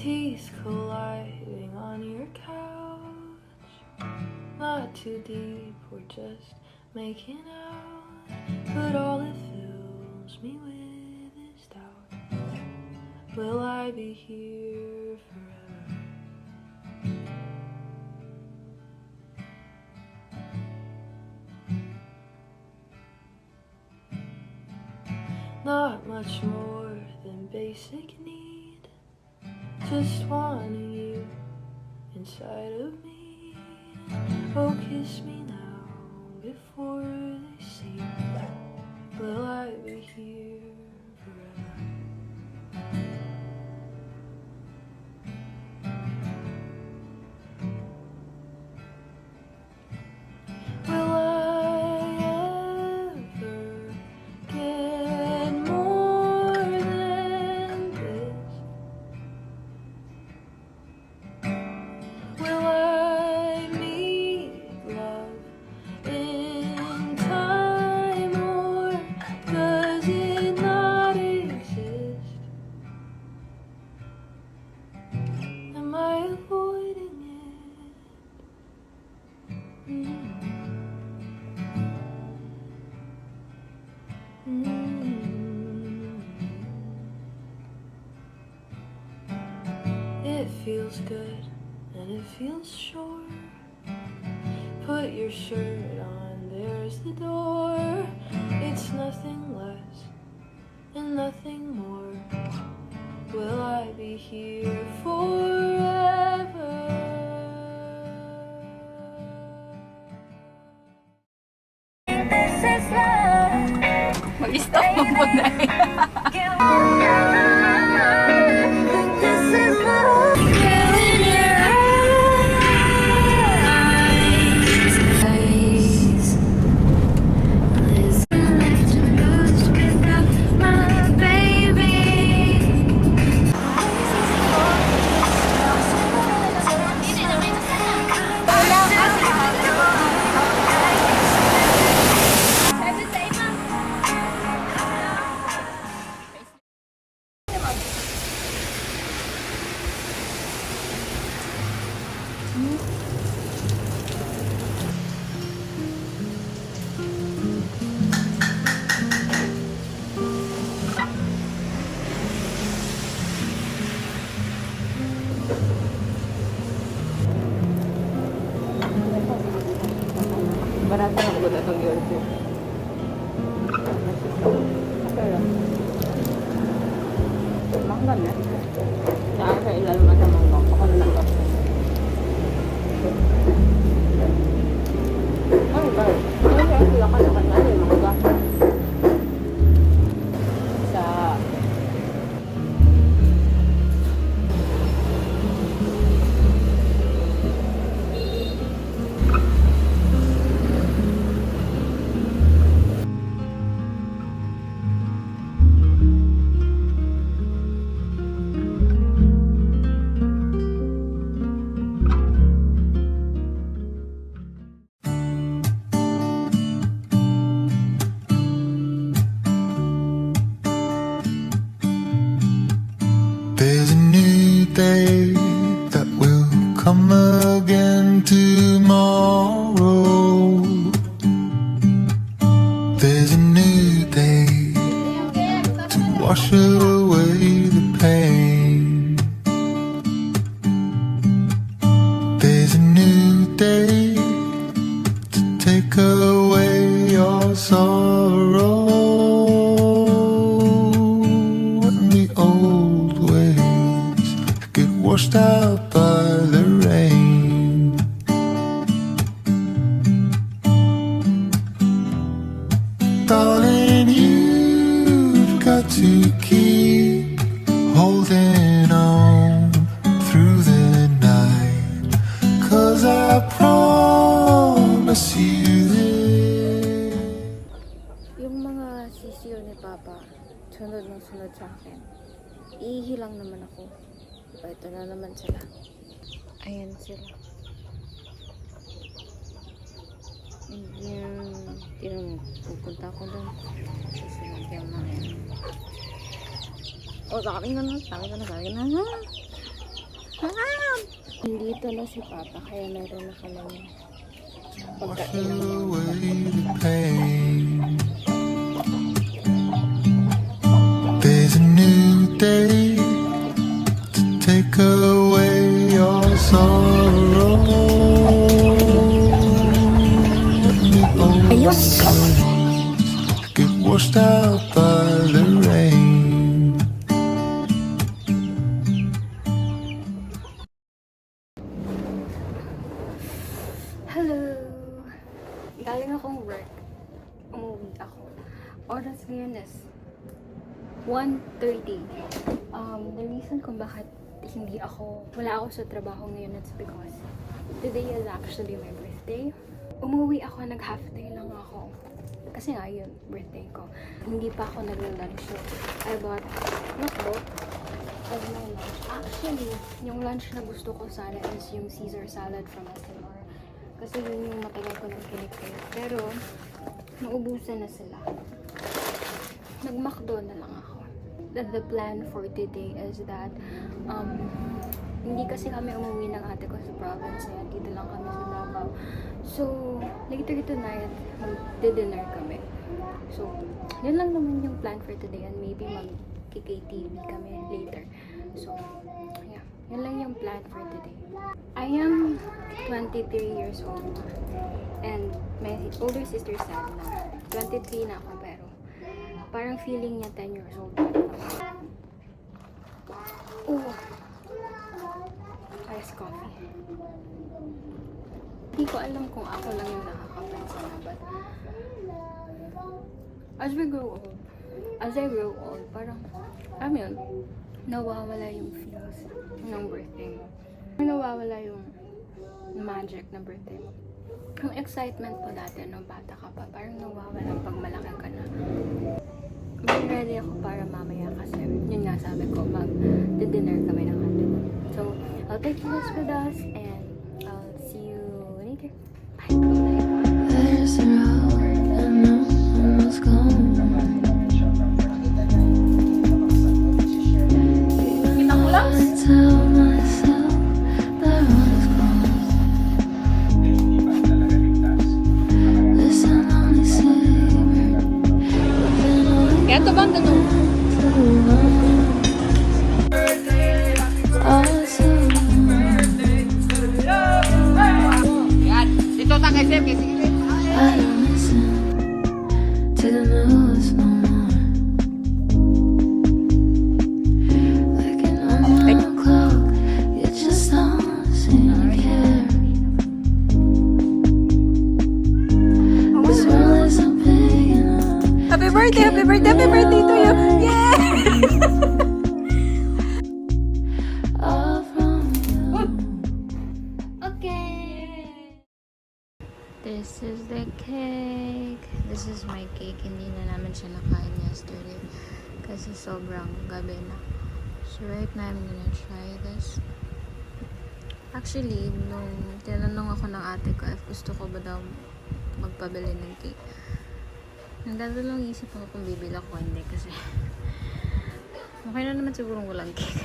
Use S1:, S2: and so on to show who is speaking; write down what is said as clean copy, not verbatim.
S1: Teeth colliding on your couch. Not too deep, we're just making out. But all it fills me with is doubt. Will I be here forever? Not much more than basic need. Just wanting you inside of me. Oh, kiss me now before they see. Will I be here forever? Will I ever get more than this? Will I meet love in time, or does it not exist? Am I avoiding it? It feels good and it feels sure. Put your shirt on, there's the door. It's nothing less and nothing more. Will I be here forever? This is love.
S2: Mag-stop mo po na eh.
S1: This is love. In your eyes. Listen to ghost without my baby.
S2: Barato na po na itong YouTube. Pero, mangga na. Saan sa ilalim at ang mangga. Ako na lang kasi. Ano ba? Ano ba? Sila ka na kanyan yung mangga. Sa...
S3: There's a new day that will come again tomorrow. There's a new day to wash away the pain. There's a new day to take away your sorrow. And the old ways get washed out by the rain. Darling, you've got to keep holding on through the night, 'cause I promise you this.
S4: Yung mga sisiyo ni Papa, sunod ng sunod sa akin. Iihi lang naman ako. Ito na naman sila. Ayan sila. Ayan. Tinong pupunta ako doon. Sinagyan na yan. O, sa akin na. Nandito na si Papa, kaya meron na kami
S3: Wash
S4: pagkainan.
S3: away the pain. There's a new day to take away your sorrow.
S4: Ayos!
S3: Get washed out by the rain.
S4: Hello! Galing akong work. Umuwi ako. Oras ngayon is 1:30. The reason kung bakit wala ako sa trabaho ngayon, it's because today is actually my birthday. Umuwi ako, nag-half day lang ako. Kasi nga yun, birthday ko. Hindi pa ako nagla-lunch. So, I bought notebook of my lunch. Actually, yung lunch na gusto ko sana is yung Caesar salad from SMR. Kasi yun yung matagal ko nang kinikita. Pero, naubusan na sila. Nag-McDo na lang ako. The plan for today is that, hindi kasi kami umuwi ng ate ko sa province. Kaya dito lang kami sa Davao. So, later tonight, mag-dinner kami. So, yun lang naman yung plan for today. And maybe mag-KTV kami later. So, yeah. Yun lang yung plan for today. I am 23 years old. And my older sister said na 23 na ako, pero parang feeling niya 10 years old. Oh! Iced coffee. Hindi ko alam kung ako lang yung nakakapansin na, but as I grow old, parang, yun, nawawala yung feels ng birthday mo. Nawawala yung magic ng birthday mo. Yung excitement po dati nung bata ka pa, parang nawawala pag malaki ka na. Being ready ako para mamaya kasi yun nga sabi ko, mag-dinner kami ng ate ko. So, I'll take you guys with us and I'll see you later. Bye!
S1: There's a road and no one's gone. Even I tell myself that one's gone. Listen, only savor.
S2: Kaya ito bang ganun? Yan. Dito sa kay Seb. Sige.
S1: I don't listen to the news no more. Looking on the clock, you just don't seem to care. This world isn't big enough.
S2: Happy birthday! Happy birthday! Happy birthday to you! Yeah!
S1: All from you.
S4: Okay! This is the cake. This is my cake. Hindi na namin siya nakain yesterday kasi sobrang gabi na. So right now, I'm gonna try this. Actually, nung tinanong ako ng ate ko if gusto ko ba daw magpabili ng cake, nagdadalawang isip ako kung bibili ako hindi kasi okay na naman sigurong walang cake.